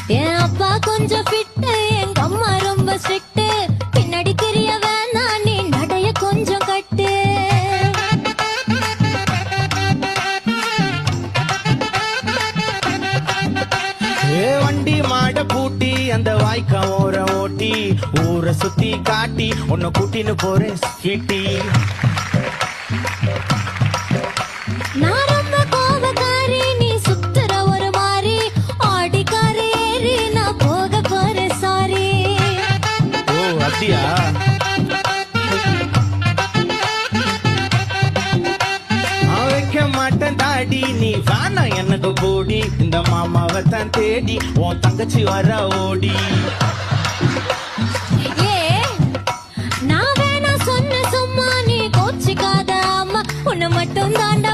என் அப்பா கொஞ்சம் ஃபிட்டு, எங்க அம்மா ரொம்ப ஸ்ட்ரிக்ட். பின்னாடி தெரிய வேணாம், நீ நடைய கொஞ்சம் கட்டு. வண்டி மாட பூட்டி அந்த வாய்க்கா ஓர ஓட்டி ஊரை சுத்தி காட்டி உன்னை கூட்டின்னு போறேன் ஸ்வீட்டி. நான் ரொம்ப கோபக்காரி, நீ சுத்துற ஒரு மாதிரி. ஆடிக்கார ஏறி நான் போக போறேன் சாரி. ஓ அப்படியா? வைக்க மாட்டேன் தாடி, நீ வேணா எனக்கு போடி. இந்த மாமாவை தான் தேடி உன் தங்கச்சி வர ஓடி. ஏ நான் வேணா சொன்ன சும்மா, நீ கோச்சிக்காத அம்மா. உன்னை மட்டும் தாண்டா